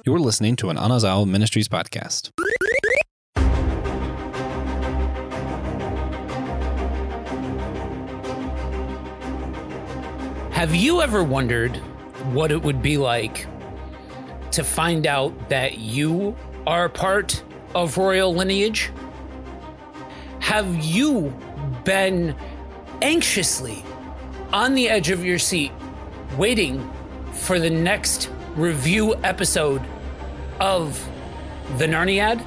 You're listening to an Anazao Ministries podcast. Have you ever wondered what it would be like to find out that you are a part of royal lineage? Have you been anxiously on the edge of your seat, waiting for the next review episode of the Narniad?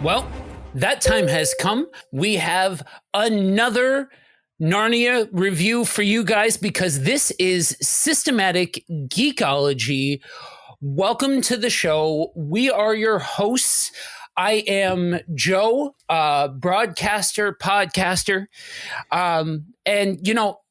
Well, that time has come. We have another Narnia review for you guys because this is Systematic Geekology. Welcome to the show. We are your hosts. I am Joe, broadcaster, podcaster. And, you know,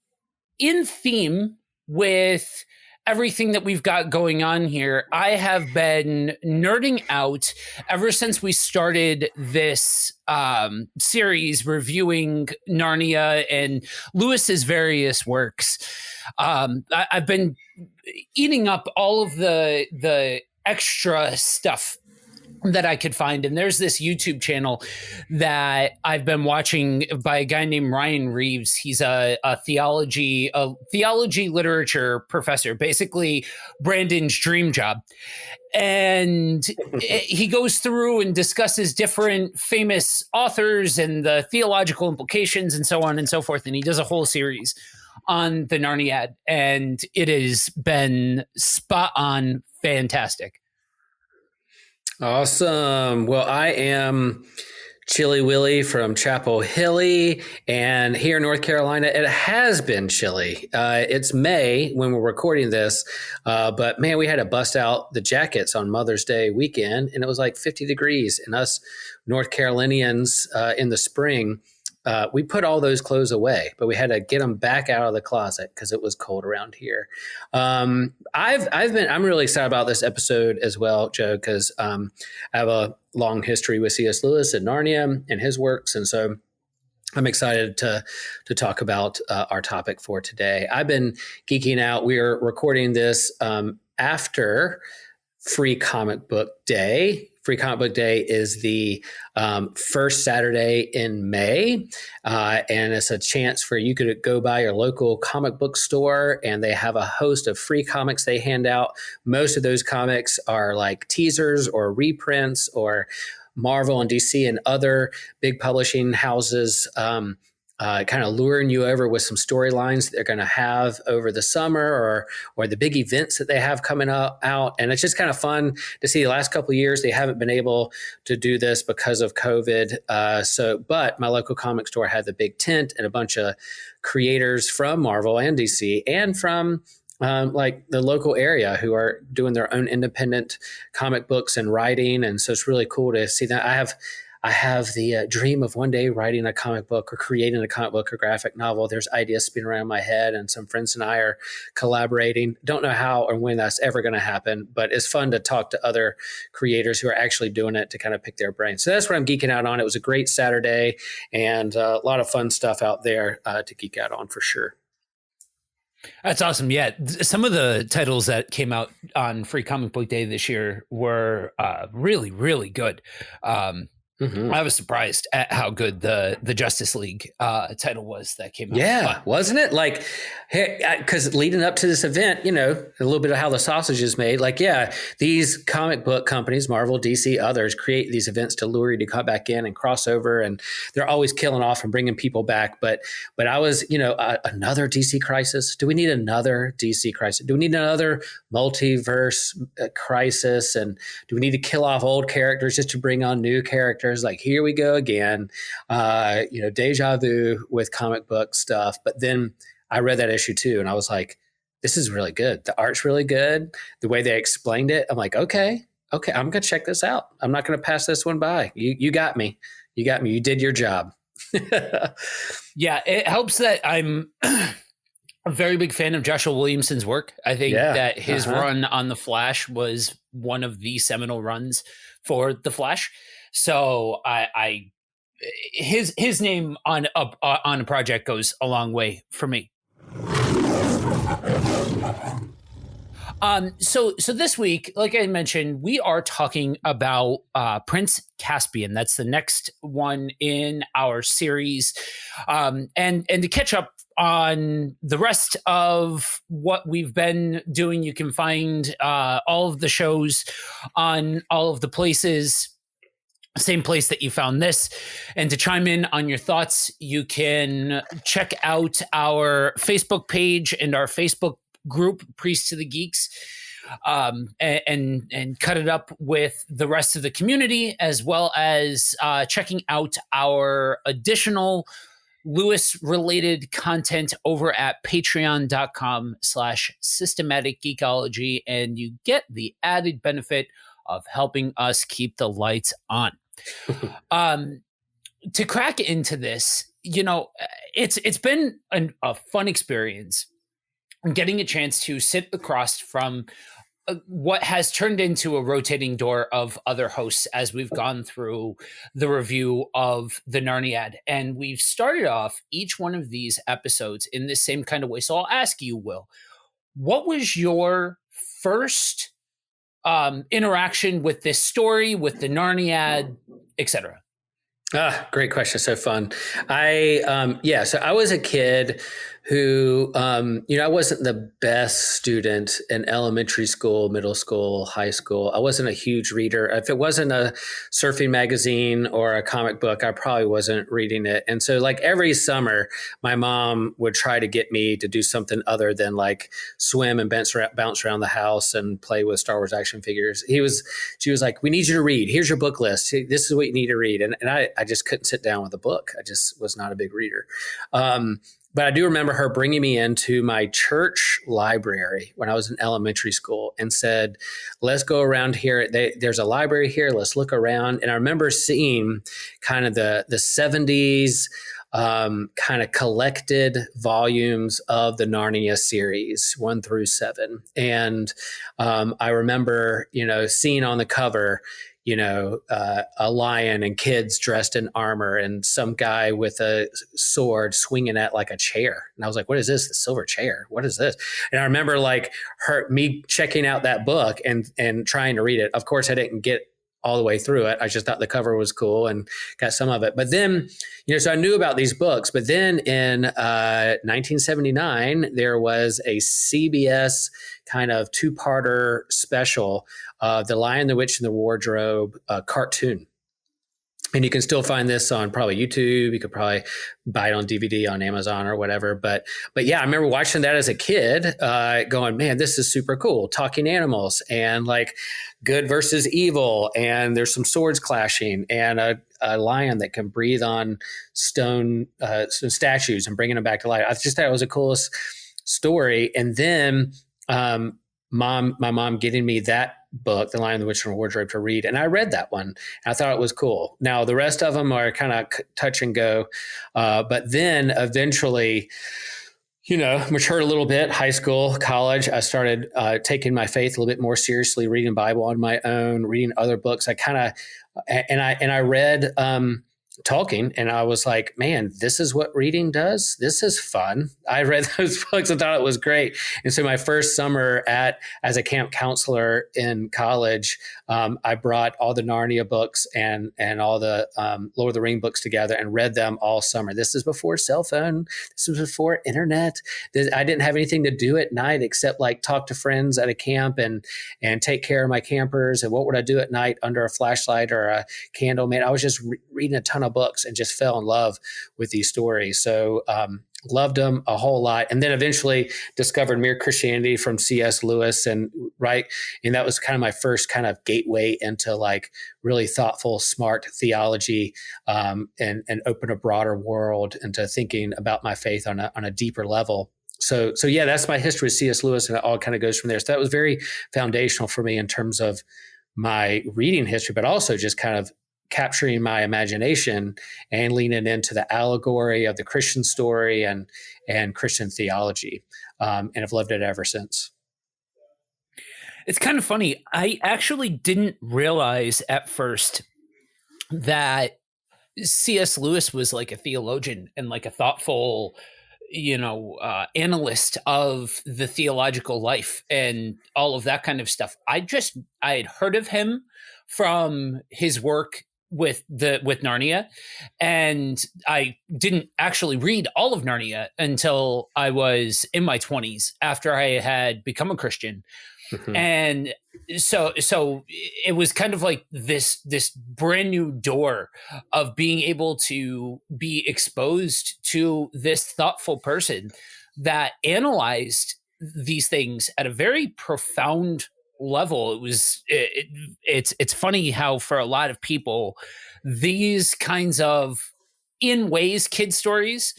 in theme with everything that we've got going on here, I have been nerding out ever since we started this series reviewing Narnia and Lewis's various works. I've been eating up all of the extra stuff that I could find. And there's this YouTube channel that I've been watching by a guy named Ryan Reeves. He's a theology literature professor, basically Brandon's dream job. And he goes through and discusses different famous authors and the theological implications and so on and so forth. And he does a whole series on the Narniad, and it has been spot on fantastic. Awesome. Well, I am Chilly Willy from Chapel Hilly, and here in North Carolina, it has been chilly. It's May when we're recording this, but man, we had to bust out the jackets on Mother's Day weekend, and it was like 50 degrees. And us North Carolinians in the spring, we put all those clothes away, but we had to get them back out of the closet because it was cold around here. I'm really excited about this episode as well, Joe, because I have a long history with C.S. Lewis and Narnia and his works, and so I'm excited to talk about our topic for today. I've been geeking out. We're recording this after Free Comic Book Day. Free Comic Book Day is the first Saturday in May, and it's a chance for you to go by your local comic book store, and they have a host of free comics they hand out. Most of those comics are like teasers or reprints or Marvel and DC and other big publishing houses kind of luring you over with some storylines that they're going to have over the summer or the big events that they have coming out. And it's just kind of fun to see. The last couple of years, they haven't been able to do this because of COVID. But my local comic store had the big tent and a bunch of creators from Marvel and DC and from like the local area who are doing their own independent comic books and writing. And so it's really cool to see that. I have the dream of one day writing a comic book or creating a comic book or graphic novel. There's ideas spinning around my head, and some friends and I are collaborating. Don't know how or when that's ever going to happen, but it's fun to talk to other creators who are actually doing it to kind of pick their brain. So that's what I'm geeking out on. It was a great Saturday and a lot of fun stuff out there to geek out on for sure. That's awesome. Yeah. Some of the titles that came out on Free Comic Book Day this year were really, really good. I was surprised at how good the Justice League title was that came out. Yeah, wasn't it? Like, because leading up to this event, you know, a little bit of how the sausage is made. Like, yeah, these comic book companies, Marvel, DC, others, create these events to lure you to come back in and cross over, and they're always killing off and bringing people back. But I was, you know, another DC crisis. Do we need another DC crisis? Do we need another multiverse crisis? And do we need to kill off old characters just to bring on new characters? Like, here we go again, you know, deja vu with comic book stuff. But then I read that issue too, and I was like, this is really good. The art's really good. The way they explained it, I'm like, okay, I'm going to check this out. I'm not going to pass this one by. You got me. You got me. You did your job. Yeah, it helps that I'm a very big fan of Joshua Williamson's work. I think that his run on The Flash was one of the seminal runs for The Flash. So his name on a project goes a long way for me. So this week, like I mentioned, we are talking about Prince Caspian. That's the next one in our series, and to catch up on the rest of what we've been doing, you can find all of the shows on all of the places. Same place that you found this. And to chime in on your thoughts, you can check out our Facebook page and our Facebook group, Priests to the Geeks, and cut it up with the rest of the community, as well as checking out our additional Lewis related content over at patreon.com/systematic geekology. And you get the added benefit of helping us keep the lights on. To crack into this, it's been a fun experience getting a chance to sit across from what has turned into a rotating door of other hosts as we've gone through the review of the Narniad. And we've started off each one of these episodes in this same kind of way. So I'll ask you, Will, what was your first interaction with this story, with the Narniad, etc.? Great question. So fun. So I was a kid who, I wasn't the best student in elementary school, middle school, high school. I wasn't a huge reader. If it wasn't a surfing magazine or a comic book, I probably wasn't reading it. And so like every summer, my mom would try to get me to do something other than like swim and bounce around the house and play with Star Wars action figures. She was like, we need you to read. Here's your book list. This is what you need to read. And I just couldn't sit down with a book. I just was not a big reader. But I do remember her bringing me into my church library when I was in elementary school and said, let's go around here. There's a library here. Let's look around. And I remember seeing kind of the 70s kind of collected volumes of the Narnia series 1 through 7. And I remember, seeing on the cover, a lion and kids dressed in armor and some guy with a sword swinging at like a chair. And I was like, what is this? The silver chair? What is this? And I remember like me checking out that book and trying to read it. Of course, I didn't get all the way through it. I just thought the cover was cool and got some of it. But then, so I knew about these books. But then in 1979, there was a CBS kind of 2-parter special, The Lion, the Witch, and the Wardrobe cartoon. And you can still find this on probably YouTube. You could probably buy it on DVD on Amazon or whatever. But yeah, I remember watching that as a kid, going, man, this is super cool. Talking animals and like good versus evil. And there's some swords clashing and a lion that can breathe on stone statues and bringing them back to life. I just thought it was the coolest story. And then my mom getting me that book, The Lion, the Witch, and the Wardrobe, to read. And I read that one. I thought it was cool. Now, the rest of them are kind of touch and go. But then eventually, matured a little bit, high school, college. I started taking my faith a little bit more seriously, reading Bible on my own, reading other books. I read Tolkien, and I was like, man, this is what reading does. This is fun. I read those books and thought it was great. And so my first summer as a camp counselor in college, I brought all the Narnia books and all the Lord of the Ring books together and read them all summer. This is before cell phone. This was before internet. I didn't have anything to do at night except like talk to friends at a camp and take care of my campers. And what would I do at night under a flashlight or a candle? Man, I was just reading a ton of books and just fell in love with these stories. So loved them a whole lot. And then eventually discovered Mere Christianity from C.S. Lewis. And that was kind of my first kind of gateway into like really thoughtful, smart theology, and open a broader world into thinking about my faith on a deeper level. So yeah, that's my history with C.S. Lewis, and it all kind of goes from there. So that was very foundational for me in terms of my reading history, but also just kind of capturing my imagination and leaning into the allegory of the Christian story and Christian theology. And I've loved it ever since. It's kind of funny. I actually didn't realize at first that C.S. Lewis was like a theologian and like a thoughtful, analyst of the theological life and all of that kind of stuff. I had heard of him from his work with Narnia, and I didn't actually read all of Narnia until I was in my 20s after I had become a Christian. Mm-hmm. And so it was kind of like this brand new door of being able to be exposed to this thoughtful person that analyzed these things at a very profound level. It's funny how for a lot of people, these kinds of in ways kid stories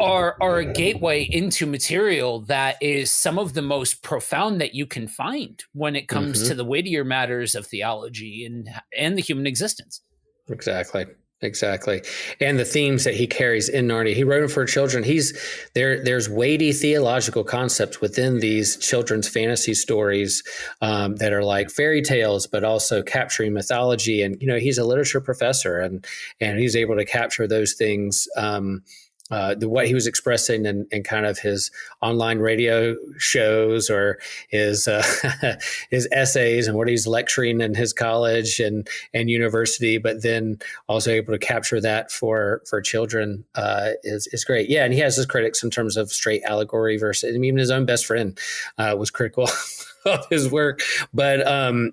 are a gateway into material that is some of the most profound that you can find when it comes to the weightier matters of theology and the human existence. Exactly. And the themes that he carries in Narnia, he wrote them for children. There's weighty theological concepts within these children's fantasy stories that are like fairy tales, but also capturing mythology. And, he's a literature professor and he's able to capture those things, what he was expressing in kind of his online radio shows or his his essays and what he's lecturing in his college and university, but then also able to capture that for children is great. Yeah, and he has his critics in terms of straight allegory versus, even his own best friend was critical of his work, but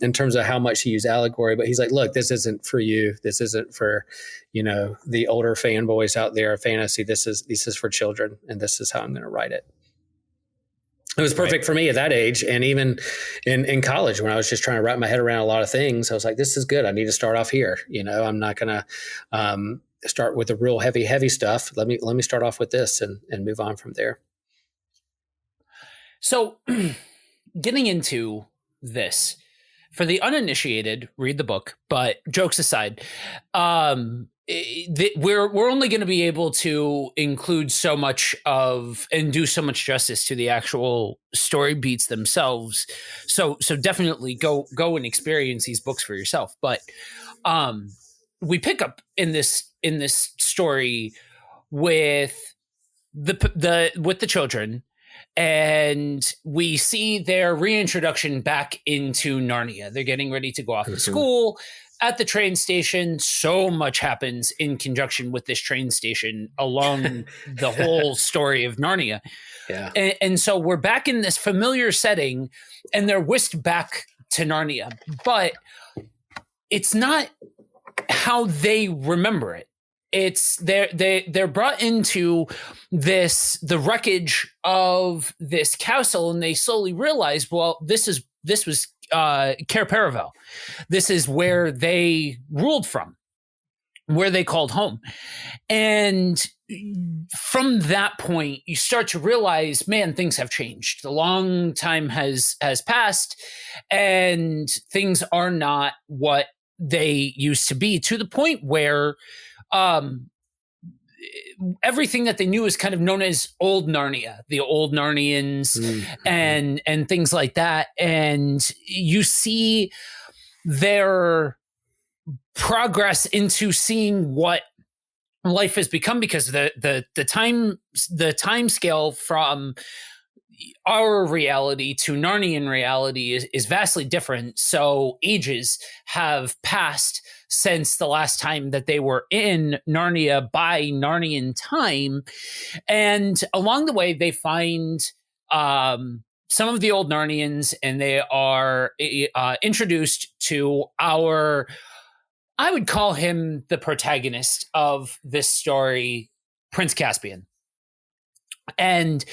in terms of how much he used allegory. But he's like, look, this isn't for you. This isn't for the older fanboys out there of fantasy. This is for children, and this is how I'm going to write it. It was perfect for me at that age, and even in college when I was just trying to wrap my head around a lot of things. I was like, this is good. I need to start off here. I'm not going to start with the real heavy stuff. Let me start off with this and move on from there. So. Getting into this, for the uninitiated, read the book. But jokes aside, we're only going to be able to include so much of and do so much justice to the actual story beats themselves. So definitely go and experience these books for yourself. But we pick up in this story with the children. And we see their reintroduction back into Narnia. They're getting ready to go off to school. At the train station, so much happens in conjunction with this train station along the whole story of Narnia. Yeah. And so we're back in this familiar setting, and they're whisked back to Narnia. But it's not how they remember it. It's they're brought into the wreckage of this castle, and they slowly realize, well, this was Cair Paravel. This is where they ruled from, where they called home. And from that point, you start to realize, man, things have changed. A long time has passed, and things are not what they used to be, to the point where everything that they knew is kind of known as old Narnia, the old Narnians, and things like that. And you see their progress into seeing what life has become, because the time scale from our reality to Narnian reality is vastly different. So ages have passed since the last time that they were in Narnia by Narnian time. And along the way, they find some of the old Narnians, and they are introduced to I would call him the protagonist of this story, Prince Caspian. And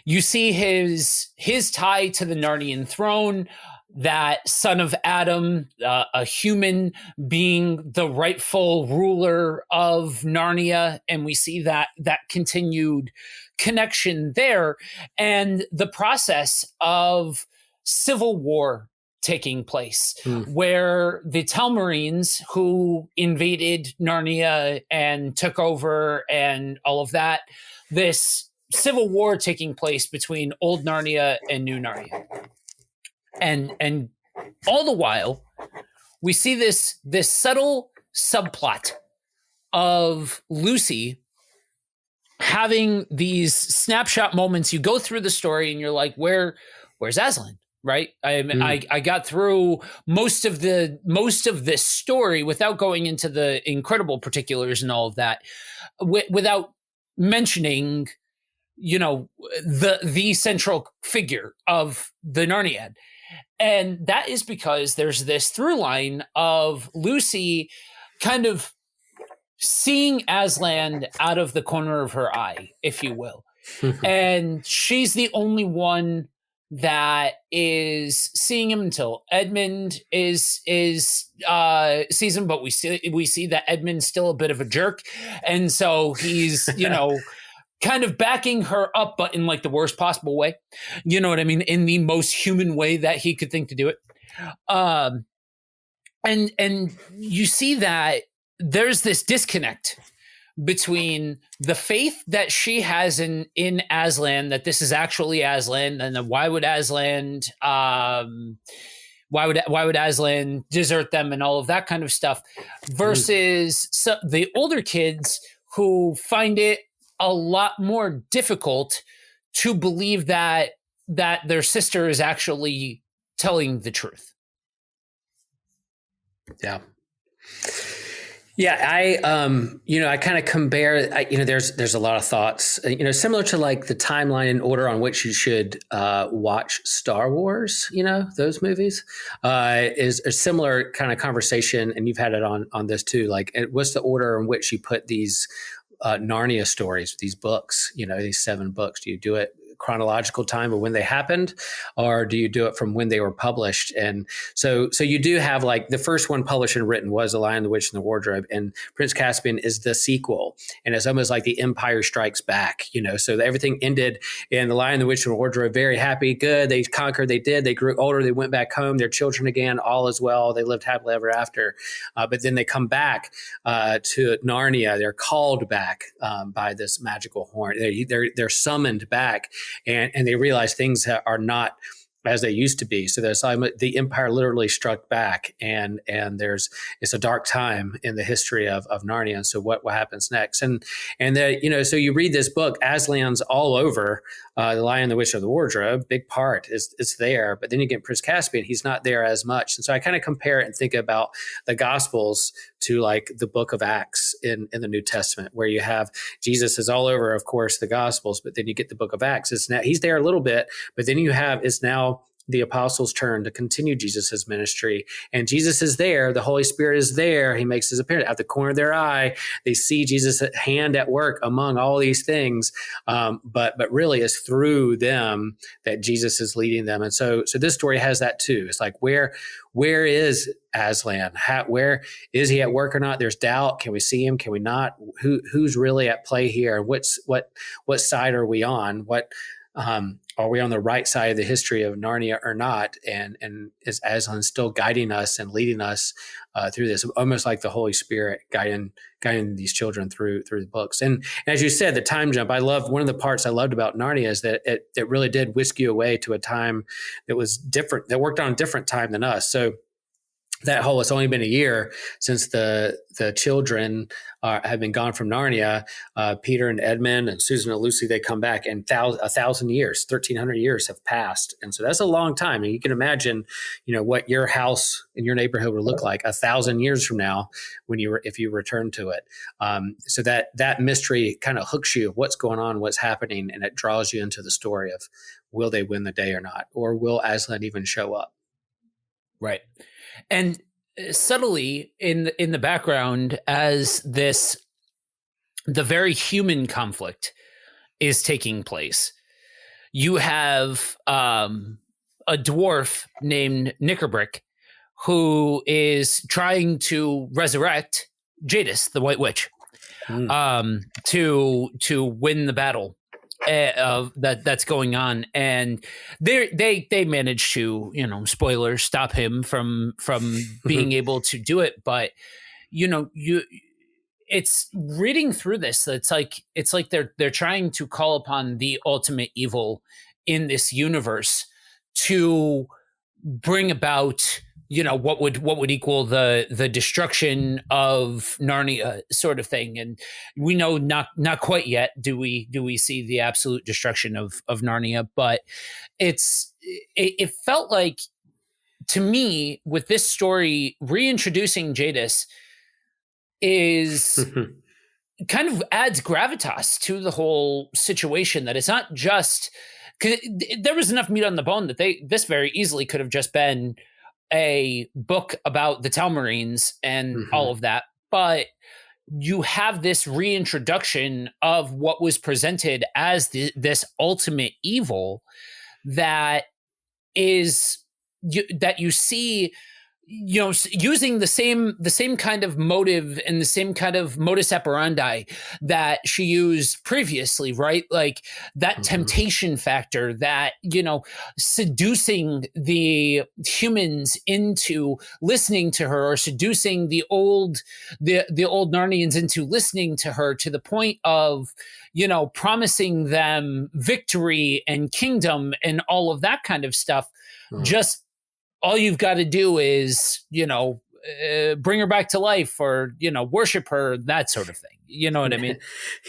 you see his tie to the Narnian throne, that son of Adam, a human being the rightful ruler of Narnia. And we see that continued connection there, and the process of civil war taking place, where the Telmarines, who invaded Narnia and took over and all of that, this civil war taking place between old Narnia and new Narnia. And all the while, we see this subtle subplot of Lucy having these snapshot moments. You go through the story and you're like, where's Aslan? Right. I got through most of this story without going into the incredible particulars and all of that, without mentioning, the central figure of the Narniad. And that is because there's this through line of Lucy kind of seeing Aslan out of the corner of her eye, if you will. And she's the only one that is seeing him until Edmund sees him, but we see that Edmund's still a bit of a jerk, and so he's kind of backing her up, but in like the worst possible way. You know what I mean? In the most human way that he could think to do it. And you see that there's this disconnect between the faith that she has in Aslan, that this is actually Aslan, and then why would Aslan desert them and all of that kind of stuff, versus the older kids who find it a lot more difficult to believe that their sister is actually telling the truth. Yeah. Yeah, I kind of compare, there's a lot of thoughts, similar to like the timeline and order on which you should watch Star Wars, those movies, is a similar kind of conversation. And you've had it on this too. Like, what's the order in which you put these Narnia stories, these books, these 7 books? Do you do it chronological time of when they happened, or do you do it from when they were published? And so you do have, like, the first one published and written was The Lion, the Witch, and the Wardrobe, and Prince Caspian is the sequel, and it's almost like the Empire Strikes Back, so everything ended in The Lion, the Witch, and the Wardrobe, very happy, good, they conquered, they grew older, they went back home, their children again, all is well, they lived happily ever after, but then they come back to Narnia, they're called back by this magical horn, they're summoned back, and they realize things are not as they used to be. So the empire literally struck back, and it's a dark time in the history of Narnia. And so what happens next? And so you read this book, Aslan's all over The Lion, the Witch, of the Wardrobe, big part is there, but then you get Prince Caspian, he's not there as much. And so I kind of compare it and think about the Gospels to like the book of Acts in the New Testament, where you have Jesus is all over, of course, the Gospels, but then you get the book of Acts. It's now he's there a little bit, but then it's now the apostles' turn to continue Jesus's ministry, and Jesus is there. The Holy Spirit is there. He makes his appearance at the corner of their eye. They see Jesus' hand at work among all these things, but really it's through them that Jesus is leading them. And so this story has that too. It's like, where is Aslan? Where is he at work or not? There's doubt. Can we see him? Can we not? Who's really at play here? What side are we on? Are we on the right side of the history of Narnia or not? And is Aslan still guiding us and leading us through this, almost like the Holy Spirit guiding these children through the books? And as you said, the time jump, one of the parts I loved about Narnia is that it really did whisk you away to a time that was different, that worked on a different time than us. So it's only been a year since the children have been gone from Narnia. Peter and Edmund and Susan and Lucy, they come back, and 1,000 years, 1,300 years have passed. And so that's a long time. And you can imagine, what your house in your neighborhood would look like 1,000 years from now if you return to it. So that mystery kind of hooks you of what's going on, what's happening, and it draws you into the story of, will they win the day or not? Or will Aslan even show up? Right. And subtly in the background, as the very human conflict is taking place, you have a dwarf named Knickerbrick who is trying to resurrect Jadis, the White Witch, to win the battle that's going on, and they manage to, spoilers, stop him from being able to do it. But it's reading through this, it's like they're trying to call upon the ultimate evil in this universe to bring about what would equal the destruction of Narnia, sort of thing. And we know not quite yet do we see the absolute destruction of Narnia, but it felt like, to me, with this story, reintroducing Jadis is kind of adds gravitas to the whole situation, that it's not just because there was enough meat on the bone that this very easily could have just been a book about the Talmarines and all of that. But you have this reintroduction of what was presented as this ultimate evil that is that you see, using the same kind of motive and the same kind of modus operandi that she used previously, right? Like that temptation factor, that, seducing the humans into listening to her, or seducing the old Narnians into listening to her, to the point of, promising them victory and kingdom and all of that kind of stuff. Just all you've got to do is, bring her back to life, or, worship her, that sort of thing. You know what I mean?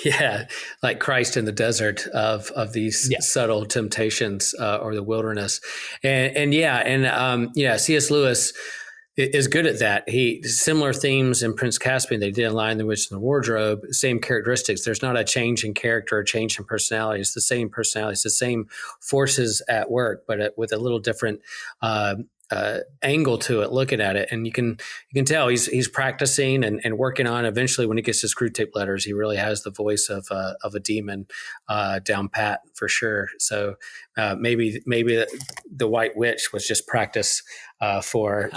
Yeah. Like Christ in the desert of these subtle temptations, or the wilderness. C.S. Lewis is good at that. Similar themes in Prince Caspian, they did in Lion, the Witch, and the Wardrobe, same characteristics. There's not a change in character, a change in personality. It's the same personality. It's the same forces at work, but with a little different angle to it, looking at it. And you can tell he's practicing and working on. Eventually, when he gets his screw tape letters, he really has the voice of a demon down pat, for sure. So maybe the White Witch was just practice for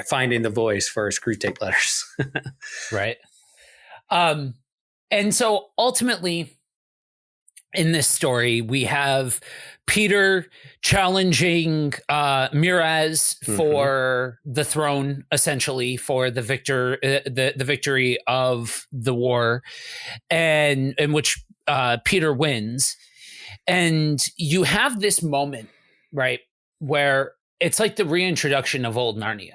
finding the voice for screw tape letters. Right. And so ultimately, in this story, we have Peter challenging Miraz for the throne, essentially for the victory of the war, and in which Peter wins. And you have this moment, right, where it's like the reintroduction of old Narnia.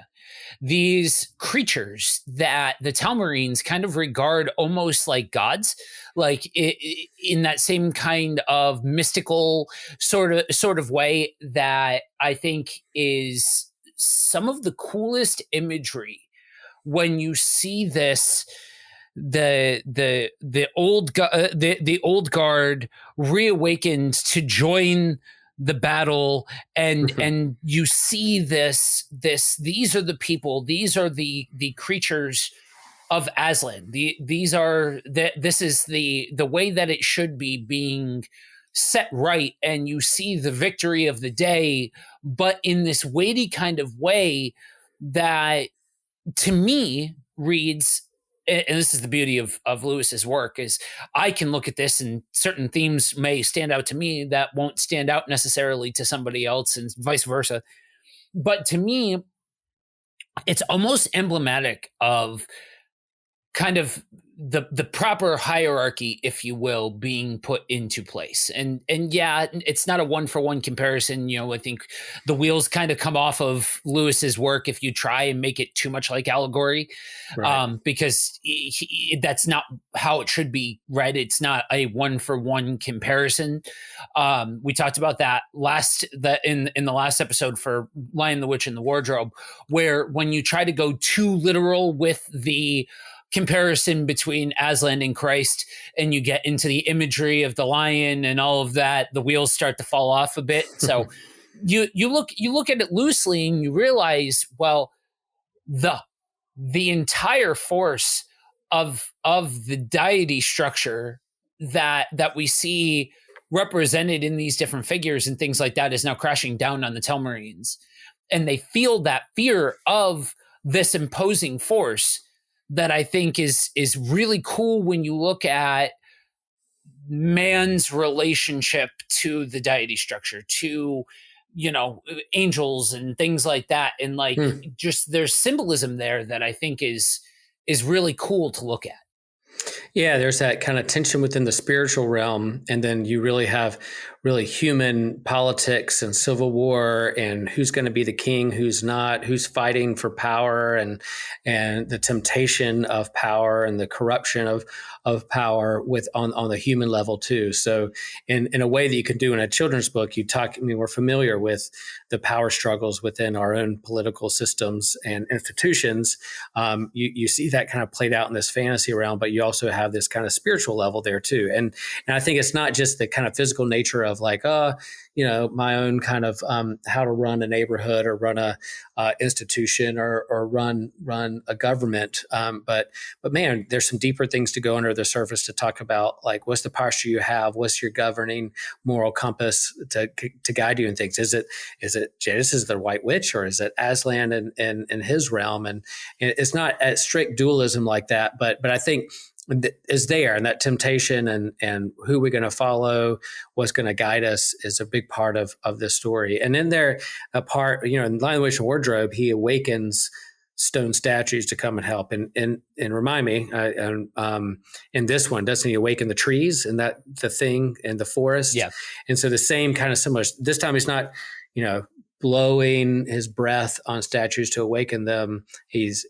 These creatures that the Talmarines kind of regard almost like gods, like in that same kind of mystical sort of way, that I think is some of the coolest imagery when you see this. The old guard reawakened to join the battle, and you see this these are the people, these are the creatures of Aslan. This is the way that it should be being set right, and you see the victory of the day, but in this weighty kind of way that, to me, reads, and this is the beauty of Lewis's work, is I can look at this and certain themes may stand out to me that won't stand out necessarily to somebody else, and vice versa. But to me, it's almost emblematic of kind of the proper hierarchy, if you will, being put into place. And yeah, it's not a one-for-one comparison. I think the wheels kind of come off of Lewis's work if you try and make it too much like allegory, right. Because that's not how it should be read. It's not a one-for-one comparison. We talked about that in the last episode for Lion, the Witch, and the Wardrobe, where when you try to go too literal with the comparison between Aslan and Christ, and you get into the imagery of the lion and all of that, the wheels start to fall off a bit. So you look at it loosely and you realize, well, the entire force of the deity structure that we see represented in these different figures and things like that is now crashing down on the Telmarines, and they feel that fear of this imposing force that I think is really cool when you look at man's relationship to the deity structure, to, angels and things like that. And just there's symbolism there that I think is really cool to look at. Yeah, there's that kind of tension within the spiritual realm. And then you really have really human politics and civil war and who's going to be the king, who's not, who's fighting for power, and the temptation of power and the corruption of power on the human level too. So in a way that you can do in a children's book, we're familiar with the power struggles within our own political systems and institutions. You see that kind of played out in this fantasy realm, but you also have this kind of spiritual level there too. And I think it's not just the kind of physical nature of like, my own kind of how to run a neighborhood or run a institution or run a government. But man, there's some deeper things to go under the surface to talk about, like what's the posture you have, what's your governing moral compass to guide you in things. Is it Genesis, the White Witch, or is it Aslan in his realm? And it's not a strict dualism like that, but I think is there, and that temptation and who we're going to follow, what's going to guide us is a big part of this story. And then there a part, in Lion, the Witch, and Wardrobe, he awakens stone statues to come and help. And remind me, in this one, doesn't he awaken the trees and that the thing in the forest? Yeah. And so the same kind of similar. This time he's not, blowing his breath on statues to awaken them. He's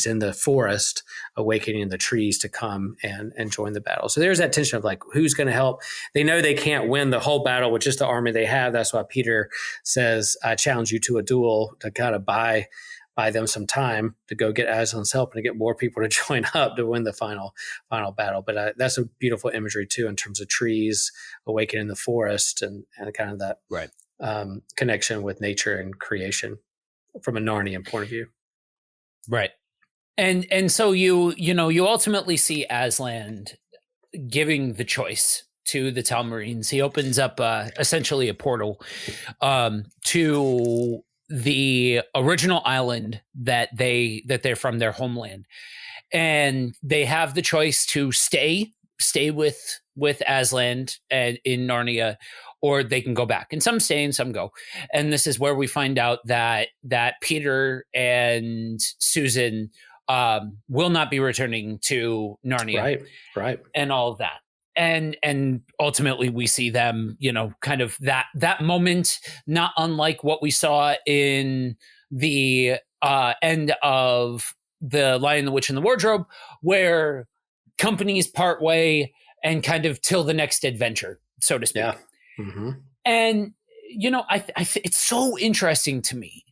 in the forest, awakening the trees to come and join the battle. So there's that tension of like, who's going to help? They know they can't win the whole battle with just the army they have. That's why Peter says, I challenge you to a duel to kind of buy them some time to go get Aslan's help and to get more people to join up to win the final battle. But that's a beautiful imagery too, in terms of trees awakening the forest and kind of that right. Connection with nature and creation from a Narnian point of view. Right. And so you ultimately see Aslan giving the choice to the Talmarines. He opens up essentially a portal to the original island that they're from, their homeland, and they have the choice to stay with Aslan and in Narnia, or they can go back. And some stay and some go. And this is where we find out that Peter and Susan will not be returning to Narnia. Right. And all of that. And ultimately we see them, kind of that moment, not unlike what we saw in the end of The Lion, the Witch, and the Wardrobe, where companies part way and kind of till the next adventure, so to speak. Yeah. Mm-hmm. And, it's so interesting to me,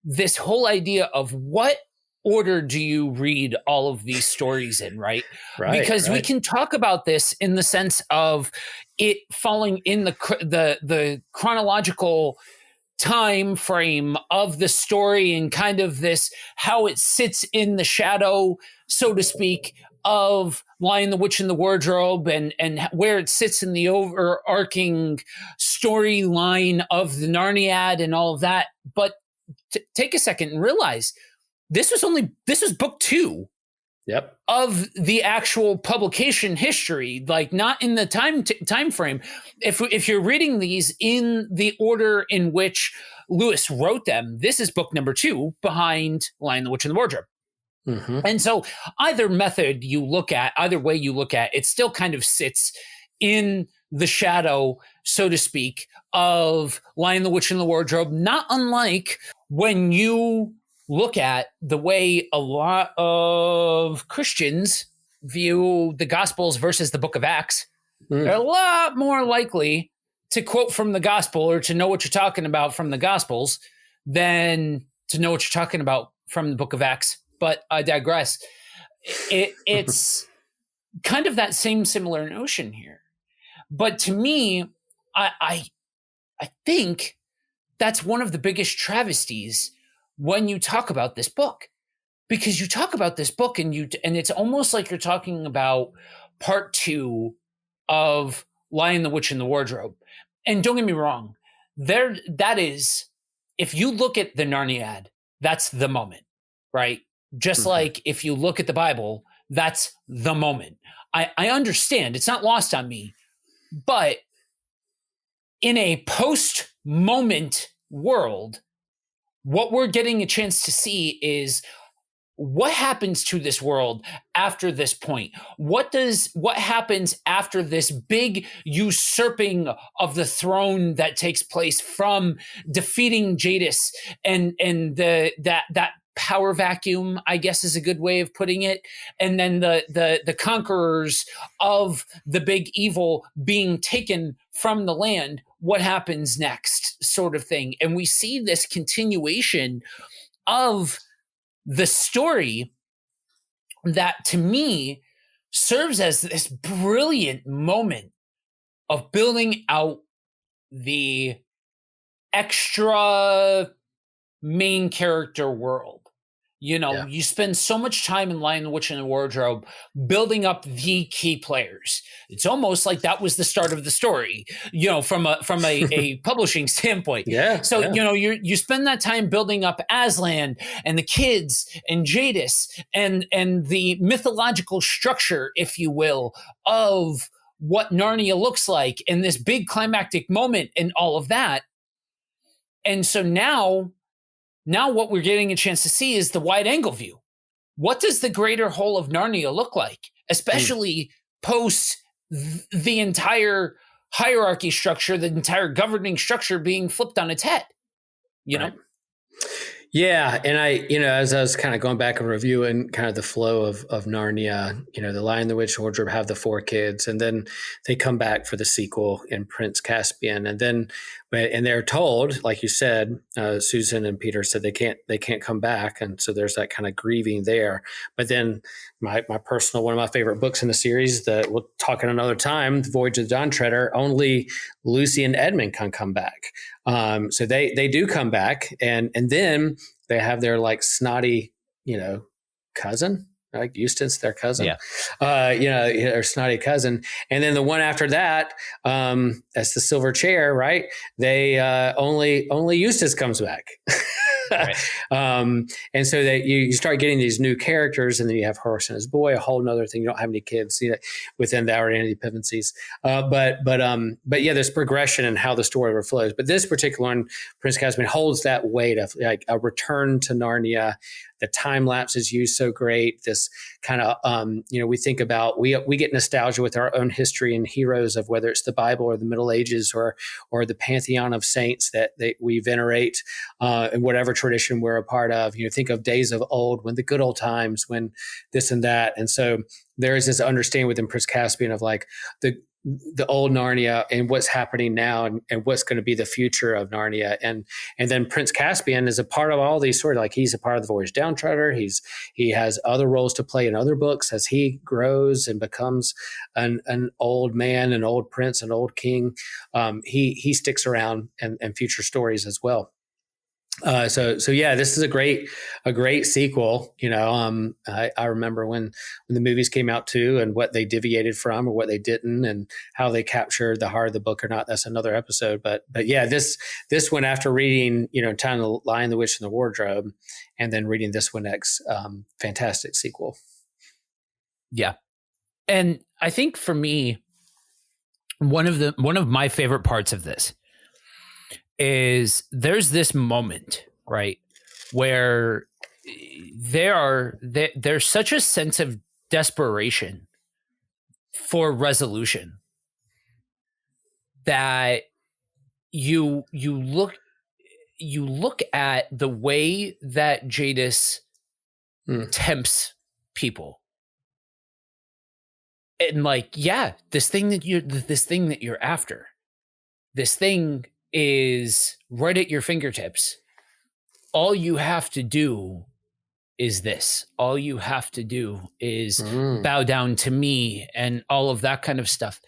this whole idea of what order do you read all of these stories in, right? Because we can talk about this in the sense of it falling in the chronological time frame of the story and kind of this, how it sits in the shadow, so to speak, of Lion, the Witch, and the Wardrobe, and where it sits in the overarching storyline of the Narniad and all of that. But take a second and realize this was book 2. Yep. Of the actual publication history, like not in the time frame. If you're reading these in the order in which Lewis wrote them, this is book number 2 behind Lion, the Witch, and the Wardrobe. Mm-hmm. And so either method you look at, either way you look at, it still kind of sits in the shadow, so to speak, of Lion, the Witch, and the Wardrobe, not unlike when you look at the way a lot of Christians view the Gospels versus the book of Acts. They're a lot more likely to quote from the Gospel or to know what you're talking about from the Gospels than to know what you're talking about from the book of Acts. But I digress. It's kind of that same similar notion here. But to me, I think that's one of the biggest travesties when you talk about this book, because you talk about this book and it's almost like you're talking about part 2 of Lion, the Witch, and the Wardrobe. And don't get me wrong, that is, if you look at the Narniad, that's the moment, right? Just like if you look at the Bible, that's the moment. I understand, it's not lost on me, but in a post-moment world, what we're getting a chance to see is what happens to this world after this point? What happens after this big usurping of the throne that takes place from defeating Jadis and that power vacuum, I guess is a good way of putting it, and then the conquerors of the big evil being taken from the land? What happens next, sort of thing? And we see this continuation of the story that, to me, serves as this brilliant moment of building out the extra main character world. You know, you spend so much time in Lion, the Witch, and the Wardrobe building up the key players. It's almost like that was the start of the story, you know, from a publishing standpoint. So, you know, you spend that time building up Aslan and the kids and Jadis and the mythological structure, if you will, of what Narnia looks like in this big climactic moment and all of that. And so now what we're getting a chance to see is the wide angle view. What does the greater whole of Narnia look like, especially post the entire hierarchy structure, the entire governing structure being flipped on its head, you know? Yeah. And as I was kind of going back and reviewing kind of the flow of Narnia, you know, the Lion, the Witch, Wardrobe have the 4 kids, and then they come back for the sequel in Prince Caspian. And then, and they're told, like you said, Susan and Peter said they can't come back. And so there's that kind of grieving there. But then my personal, one of my favorite books in the series that we'll talk in another time, The Voyage of the Dawn Treader, only Lucy and Edmund can come back. So they do come back, and then they have their like snotty, you know, cousin, like Eustace, their cousin, their snotty cousin. And then the one after that, that's the silver chair, right? They only Eustace comes back. Right. And so that you start getting these new characters, and then you have Horace and his boy, a whole nother thing. You don't have any kids, you know, within the Hour Epiphanies. But yeah, there's progression in how the story overflows. But this particular one, Prince Caspian, holds that weight of like a return to Narnia. The time lapse is used so great. This kind of, we think about, we get nostalgia with our own history and heroes of whether it's the Bible or the Middle Ages or the pantheon of saints that we venerate in whatever tradition we're a part of. You know, think of days of old, when the good old times, when this and that. And so there is this understanding within Prince Caspian of like the old Narnia and what's happening now and what's going to be the future of Narnia. And then Prince Caspian is a part of all these stories. Like he's a part of the Voyage Down Treader. He has other roles to play in other books as he grows and becomes an old man, an old prince, an old king. He sticks around and future stories as well. So yeah, this is a great sequel. You know, I remember when the movies came out too, and what they deviated from or what they didn't, and how they captured the heart of the book or not. That's another episode. But yeah, this one, after reading, you know, Time of the Lion, the Witch, and the Wardrobe, and then reading this one next, fantastic sequel. Yeah, and I think for me, one of my favorite parts of this is there's this moment, right, where there's such a sense of desperation for resolution that you look at the way that Jadis tempts people, and like, yeah, this thing that you're after, this thing is right at your fingertips. All you have to do is this. All you have to do is bow down to me and all of that kind of stuff.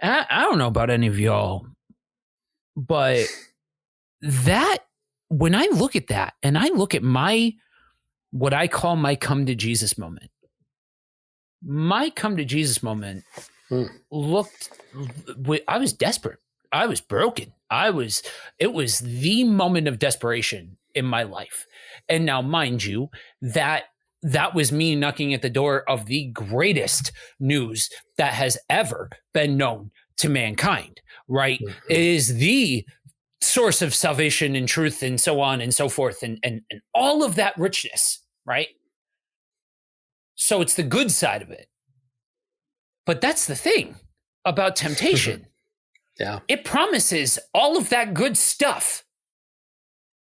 And I don't know about any of y'all, but that, when I look at that and I look at what I call my come to Jesus moment, my come to Jesus moment I was desperate. I was broken. It was the moment of desperation in my life. And now, mind you, that was me knocking at the door of the greatest news that has ever been known to mankind, right? Mm-hmm. It is the source of salvation and truth and so on and so forth and all of that richness, right? So it's the good side of it. But that's the thing about temptation. Yeah. It promises all of that good stuff.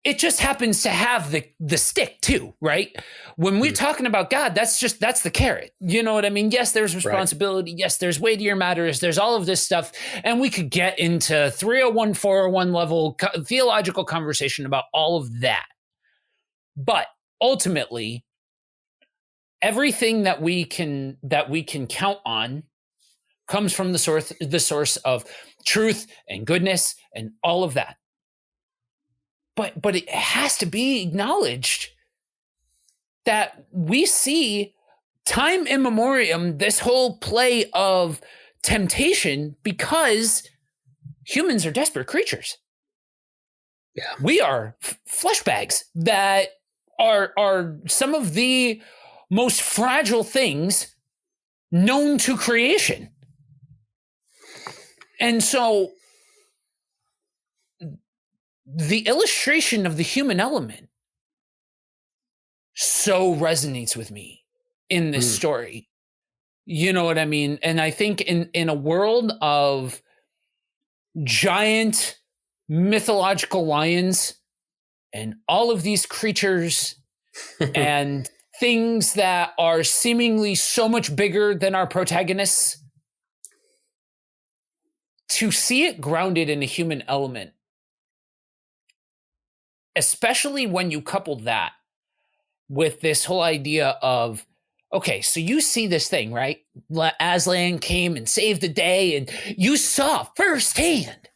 It just happens to have the stick too, right? When we're talking about God, that's the carrot. You know what I mean? Yes, there's responsibility. Right. Yes, there's weightier matters. There's all of this stuff. And we could get into 301, 401 level theological conversation about all of that. But ultimately, everything that we can count on comes from the source of truth and goodness and all of that. But it has to be acknowledged that we see time immemorial this whole play of temptation because humans are desperate creatures. Yeah. We are flesh bags that are some of the most fragile things known to creation. And so the illustration of the human element so resonates with me in this story. You know what I mean? And I think in a world of giant mythological lions and all of these creatures and things that are seemingly so much bigger than our protagonists, to see it grounded in a human element, especially when you couple that with this whole idea of, okay, so you see this thing, right? Aslan came and saved the day, and you saw firsthand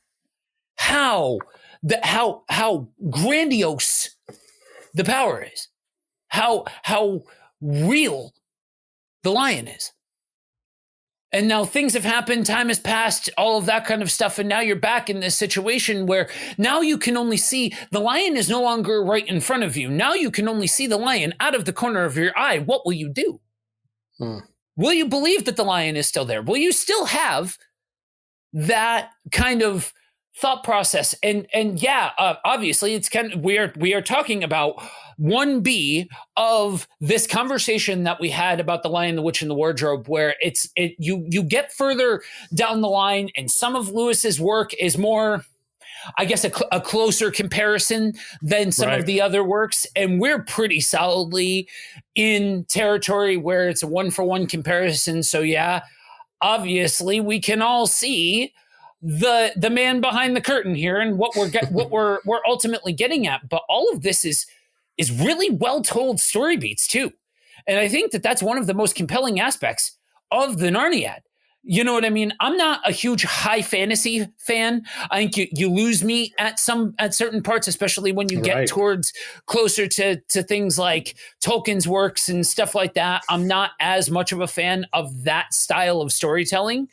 how grandiose the power is, how real the lion is. And now things have happened, time has passed, all of that kind of stuff. And now you're back in this situation where now you can only see the lion is no longer right in front of you. Now you can only see the lion out of the corner of your eye. What will you do? Will you believe that the lion is still there? Will you still have that kind of thought process? And yeah, obviously it's kind of, we are talking about 1B of this conversation that we had about The Lion, the Witch, and the Wardrobe, where you get further down the line, and some of Lewis's work is more, I guess, a closer comparison than some of the other works, and we're pretty solidly in territory where it's a 1-for-1 comparison. So yeah, obviously we can all see the man behind the curtain here and what we're ultimately getting at. But all of this is really well told story beats too. And I think that that's one of the most compelling aspects of the Narniad. You know what I mean? I'm not a huge high fantasy fan. I think you lose me at certain parts, especially when you get towards closer to things like Tolkien's works and stuff like that. I'm not as much of a fan of that style of storytelling.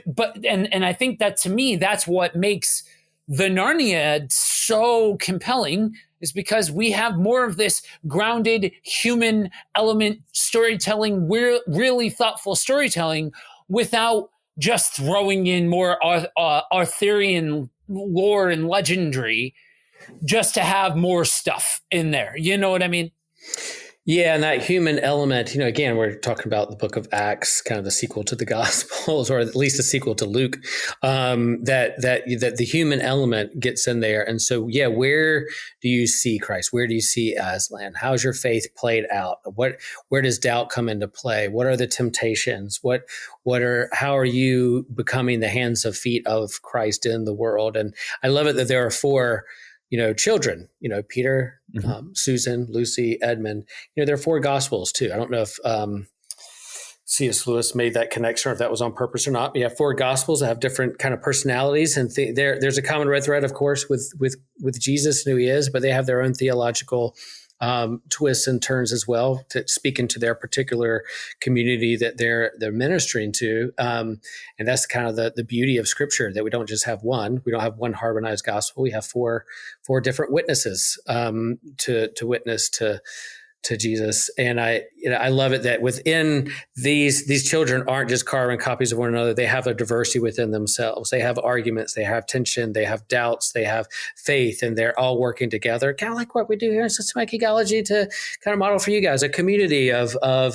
But I think that, to me, that's what makes the Narniad so compelling, is because we have more of this grounded human element storytelling, really thoughtful storytelling, without just throwing in more Arthurian lore and legendary just to have more stuff in there. You know what I mean? Yeah, and that human element, again, we're talking about the book of Acts, kind of the sequel to the Gospels, or at least a sequel to Luke, that the human element gets in there. And so, yeah, where do you see Christ? Where do you see Aslan? How's your faith played out? Where does doubt come into play? What are the temptations? How are you becoming the hands and feet of Christ in the world? And I love it that there are 4 children, Peter, Susan, Lucy, Edmund, there are 4 gospels too. I don't know if C.S. Lewis made that connection or if that was on purpose or not. We have 4 gospels that have different kind of personalities, and there's a common red thread, of course, with Jesus and who he is, but they have their own theological twists and turns as well, to speak into their particular community that they're ministering to. And that's kind of the beauty of Scripture, that we don't just have one. We don't have one harmonized gospel. We have four different witnesses to witness to to Jesus. And I love it that within these children aren't just carbon copies of one another. They have a diversity within themselves. They have arguments, they have tension, they have doubts, they have faith, and they're all working together. Kind of like what we do here in systematic ecology to kind of model for you guys, a community of a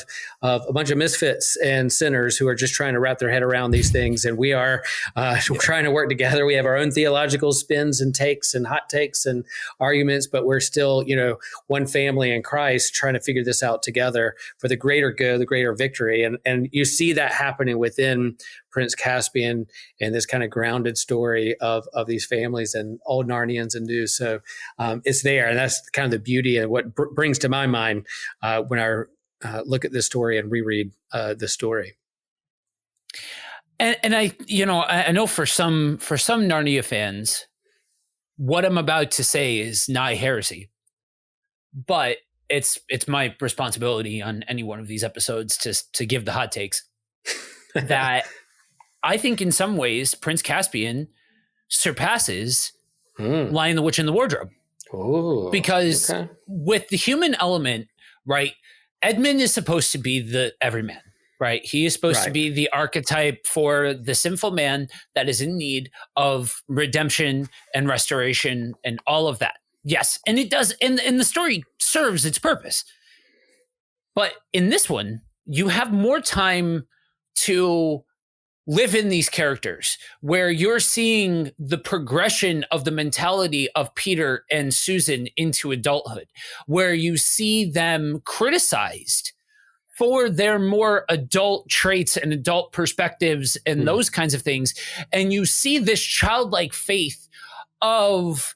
bunch of misfits and sinners who are just trying to wrap their head around these things. And we are trying to work together. We have our own theological spins and takes and hot takes and arguments, but we're still, one family in Christ trying to figure this out together for the greater good, the greater victory. And you see that happening within Prince Caspian and this kind of grounded story of these families and old Narnians and new. So it's there. And that's kind of the beauty and what brings to my mind when I look at this story and reread the story. And I know for some Narnia fans, what I'm about to say is nigh heresy, but it's my responsibility on any one of these episodes to give the hot takes. That I think in some ways Prince Caspian surpasses Lion, the Witch, and the Wardrobe. Oh, because with the human element, right? Edmund is supposed to be the everyman, right? He is supposed to be the archetype for the sinful man that is in need of redemption and restoration and all of that. Yes, and it does, and the story serves its purpose. But in this one, you have more time to live in these characters where you're seeing the progression of the mentality of Peter and Susan into adulthood, where you see them criticized for their more adult traits and adult perspectives and those kinds of things. And you see this childlike faith of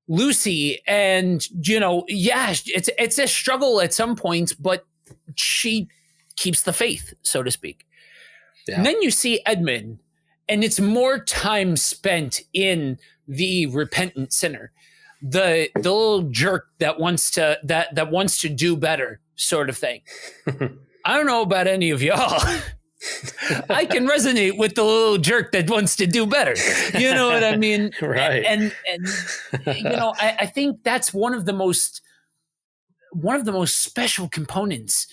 Lucy, and it's a struggle at some points, but she keeps the faith, so to speak. Yeah. And then you see Edmund, and it's more time spent in the repentant sinner, the little jerk that wants to do better, sort of thing. I don't know about any of y'all. I can resonate with the little jerk that wants to do better. You know what I mean? Right. And I think that's one of the most special components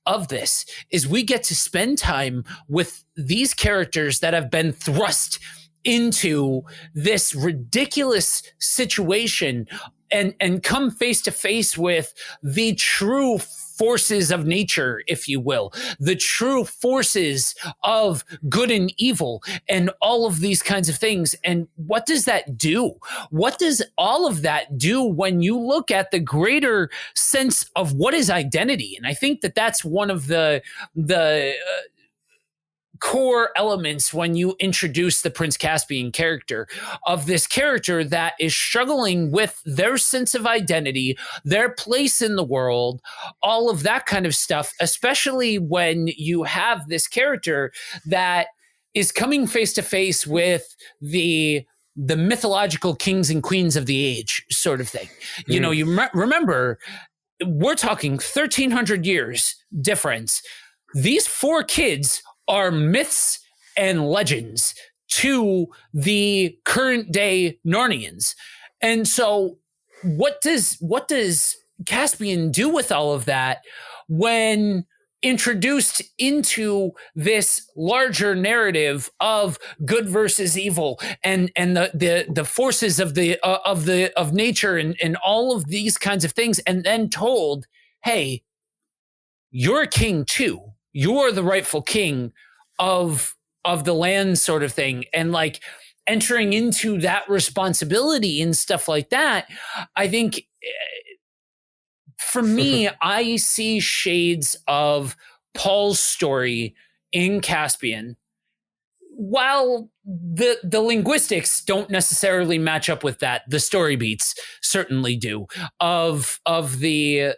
of this is we get to spend time with these characters that have been thrust into this ridiculous situation and come face to face with the true forces of nature, if you will, the true forces of good and evil and all of these kinds of things. And what does that do? What does all of that do when you look at the greater sense of what is identity? And I think that that's one of the core elements when you introduce the Prince Caspian character, of this character that is struggling with their sense of identity, their place in the world, all of that kind of stuff, especially when you have this character that is coming face to face with the mythological kings and queens of the age, sort of thing. You know, you remember, we're talking 1,300 years difference. These four kids are myths and legends to the current day Narnians. And so what does Caspian do with all of that when introduced into this larger narrative of good versus evil and the forces of nature and all of these kinds of things, and then told, hey, you're a king too. You're the rightful king of the land, sort of thing. And like entering into that responsibility and stuff like that, I think for me, I see shades of Paul's story in Caspian. While the linguistics don't necessarily match up with that, the story beats certainly do, of the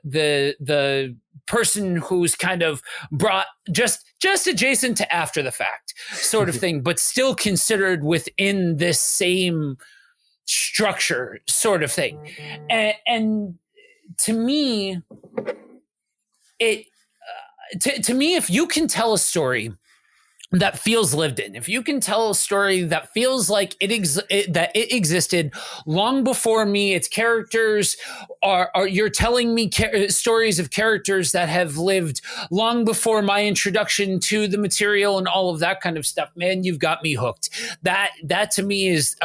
person who's kind of brought just adjacent to after the fact sort of thing, but still considered within this same structure sort of thing. And to me, to me, if you can tell a story that feels lived in, if you can tell a story that feels like that it existed long before me, its characters are you're telling me stories of characters that have lived long before my introduction to the material and all of that kind of stuff, man, you've got me hooked. That to me is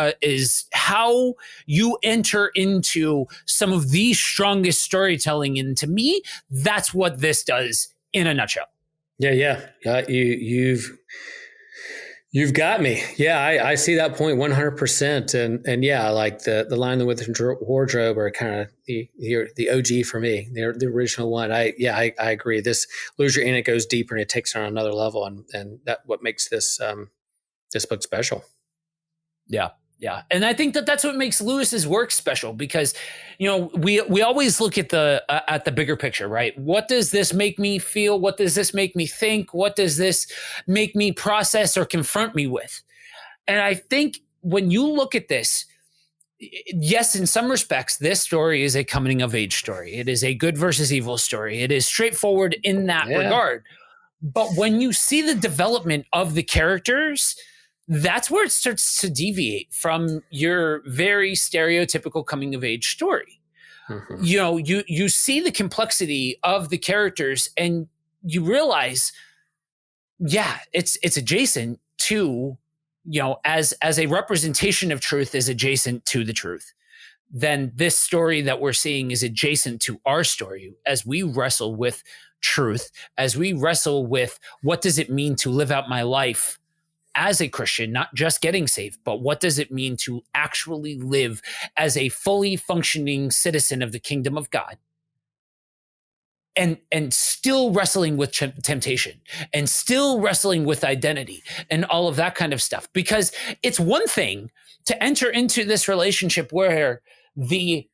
how you enter into some of the strongest storytelling, and to me, that's what this does in a nutshell. Yeah. You've got me. Yeah, I see that point 100%. And yeah, like the Lion, the Wither, and Wardrobe are kind of the OG for me. They're the original one. I agree. This Lose Your In, it goes deeper and it takes it on another level, and that what makes this this book special. Yeah. And I think that's what makes Lewis's work special, because, we always look at the bigger picture, right? What does this make me feel? What does this make me think? What does this make me process or confront me with? And I think when you look at this, yes, in some respects, this story is a coming of age story. It is a good versus evil story. It is straightforward in that regard. But when you see the development of the characters, that's where it starts to deviate from your very stereotypical coming of age story. Mm-hmm. You see the complexity of the characters and you realize, it's adjacent to, as a representation of truth is adjacent to the truth. Then this story that we're seeing is adjacent to our story as we wrestle with truth, as we wrestle with what does it mean to live out my life as a Christian, not just getting saved, but what does it mean to actually live as a fully functioning citizen of the kingdom of God? And still wrestling with temptation and still wrestling with identity and all of that kind of stuff. Because it's one thing to enter into this relationship where the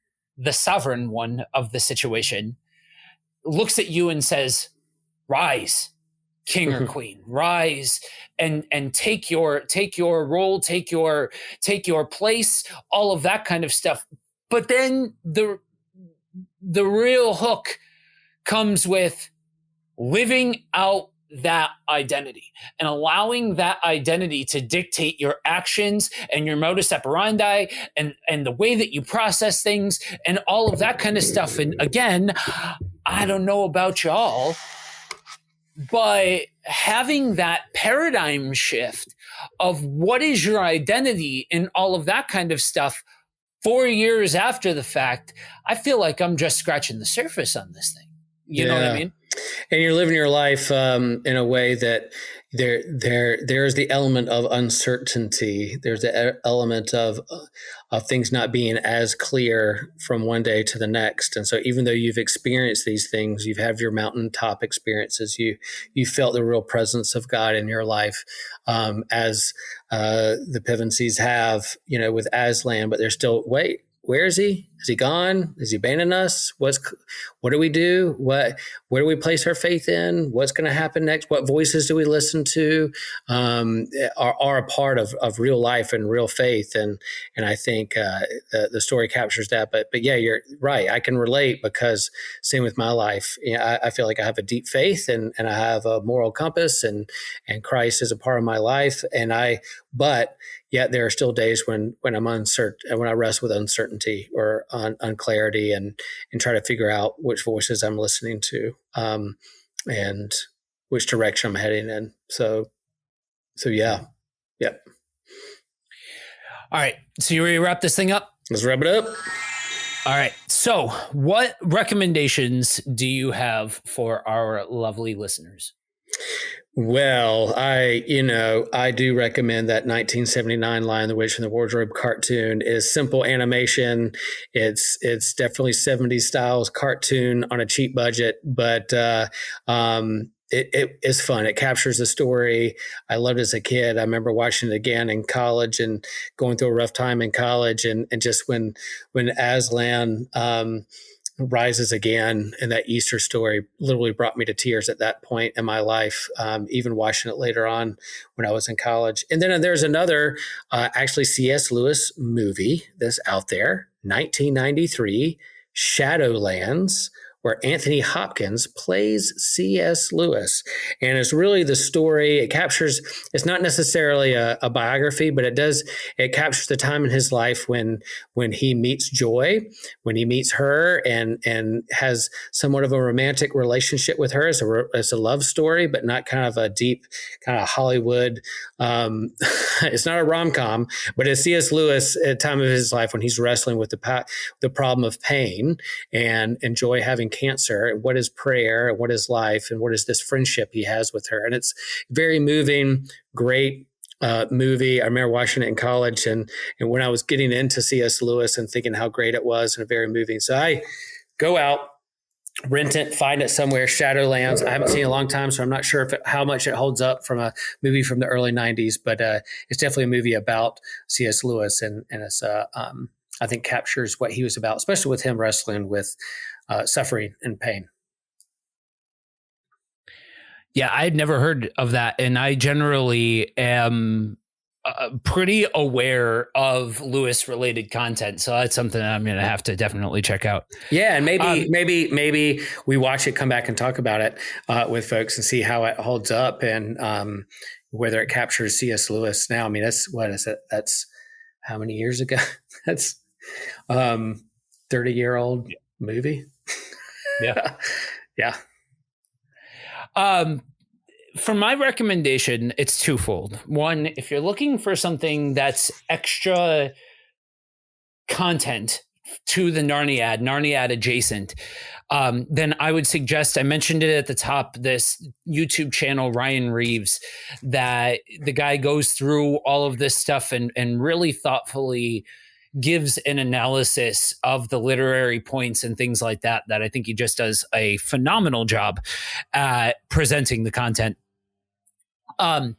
sovereign one of the situation looks at you and says, rise, king or queen, rise and take your role, take your place, all of that kind of stuff. But then the real hook comes with living out that identity and allowing that identity to dictate your actions and your modus operandi and the way that you process things and all of that kind of stuff. And again, I don't know about y'all, but having that paradigm shift of what is your identity and all of that kind of stuff 4 years after the fact, I feel like I'm just scratching the surface on this thing. You know what I mean? And you're living your life in a way that there's the element of uncertainty. There's the element of things not being as clear from one day to the next. And so even though you've experienced these things, you've had your mountaintop experiences, you felt the real presence of God in your life, as the Pevensies have, with Aslan, but they're still, wait, where is he? Is he gone? Has he abandoned us? What do we do? Where do we place our faith in? What's going to happen next? What voices do we listen to? Are a part of real life and real faith. And I think the story captures that. But yeah, you're right. I can relate because same with my life. I feel like I have a deep faith and I have a moral compass and Christ is a part of my life. But yet there are still days when I'm uncertain, when I wrestle with uncertainty or unclarity and try to figure out which voices I'm listening to, and which direction I'm heading in. So yeah. Yep. All right. So you ready to wrap this thing up? Let's wrap it up. All right. So what recommendations do you have for our lovely listeners? Well, I do recommend that 1979 Lion, the Witch, and the Wardrobe cartoon. Is simple animation. It's definitely 70s styles cartoon on a cheap budget, but it is fun. It captures the story. I loved it as a kid. I remember watching it again in college and going through a rough time in college, and just when Aslan rises again, and that Easter story literally brought me to tears at that point in my life, even watching it later on when I was in college. And then there's another actually C.S. Lewis movie that's out there, 1993, Shadowlands, where Anthony Hopkins plays C.S. Lewis. And it's really the story. It captures, it's not necessarily a biography, but it captures the time in his life when he meets Joy, when he meets her and has somewhat of a romantic relationship with her as a love story, but not kind of a deep kind of Hollywood. It's not a rom-com, but it's C.S. Lewis at a time of his life when he's wrestling with the problem of pain and Joy having cancer, and what is prayer and what is life and what is this friendship he has with her. And it's very moving, great movie. I remember watching it in college and when I was getting into C.S. Lewis and thinking how great it was, and very moving. So I go out, rent it, find it somewhere. Shadowlands. I haven't seen it in a long time, so I'm not sure how much it holds up from a movie from the early 90s, but it's definitely a movie about C.S. Lewis, and it's I think captures what he was about, especially with him wrestling with suffering and pain. Yeah, I had never heard of that, and I generally am pretty aware of Lewis-related content, so that's something I'm going to have to definitely check out. Yeah, and maybe we watch it, come back and talk about it with folks and see how it holds up and whether it captures C.S. Lewis now. I mean, that's how many years ago? That's 30-year-old movie. Yeah. Yeah. For my recommendation, it's twofold. One, if you're looking for something that's extra content to the Narniad adjacent, then I would suggest, I mentioned it at the top, this YouTube channel, Ryan Reeves, that the guy goes through all of this stuff and really thoughtfully gives an analysis of the literary points and things like that I think he just does a phenomenal job at presenting the content. My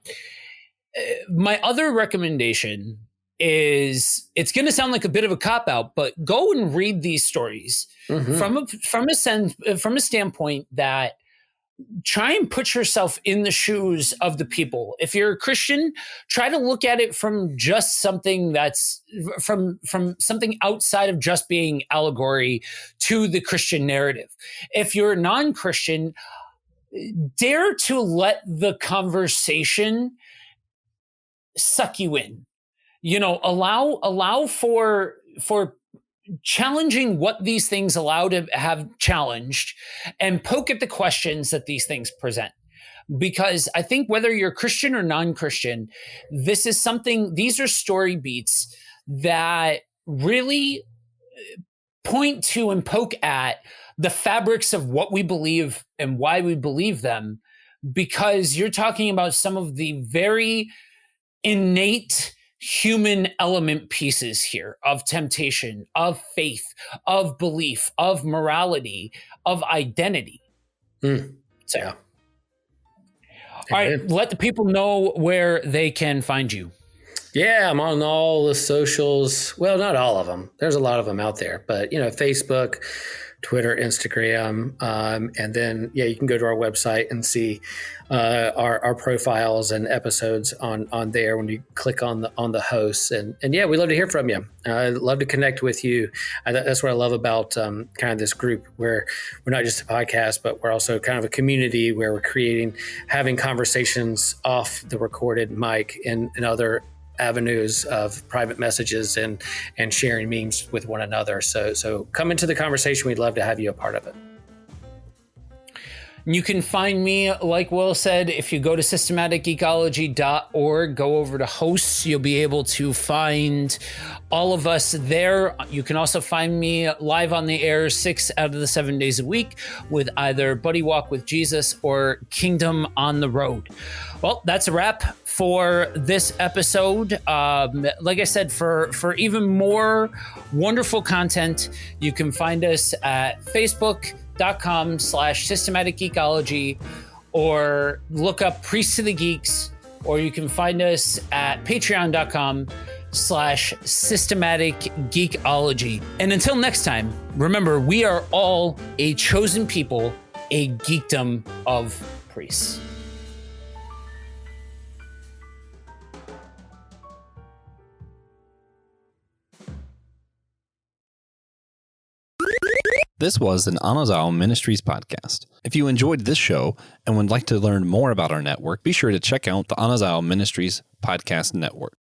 other recommendation is, it's going to sound like a bit of a cop-out, but go and read these stories from a standpoint that try and put yourself in the shoes of the people. If you're a Christian, try to look at it from just something that's from something outside of just being allegory to the Christian narrative. If you're a non-Christian, dare to let the conversation suck you in. You know, allow for challenging what these things allow to have challenged, and poke at the questions that these things present. Because I think whether you're Christian or non-Christian, these are story beats that really point to and poke at the fabrics of what we believe and why we believe them, because you're talking about some of the very innate human element pieces here of temptation, of faith, of belief, of morality, of identity. So, yeah. All right, let the people know where they can find you. Yeah, I'm on all the socials. Well, not all of them. There's a lot of them out there, but Facebook, Twitter, Instagram, and then you can go to our website and see our profiles and episodes on there when you click on the hosts. And yeah, we love to hear from you. I'd love to connect with you. That's what I love about kind of this group, where we're not just a podcast, but we're also kind of a community where we're having conversations off the recorded mic and other avenues of private messages and sharing memes with one another. So come into the conversation. We'd love to have you a part of it. You can find me, like Will said, if you go to systematicgeekology.org, go over to hosts, you'll be able to find all of us there. You can also find me live on the air 6 out of the 7 days a week with either Buddy Walk with Jesus or Kingdom on the Road. Well, that's a wrap for this episode. Like I said, for even more wonderful content, you can find us at Facebook.com/Systematic Geekology, or look up Priests of the Geeks, or you can find us at Patreon.com/Systematic Geekology. And until next time, remember, we are all a chosen people, a geekdom of priests. This was an Anazao Ministries podcast. If you enjoyed this show and would like to learn more about our network, be sure to check out the Anazao Ministries Podcast Network.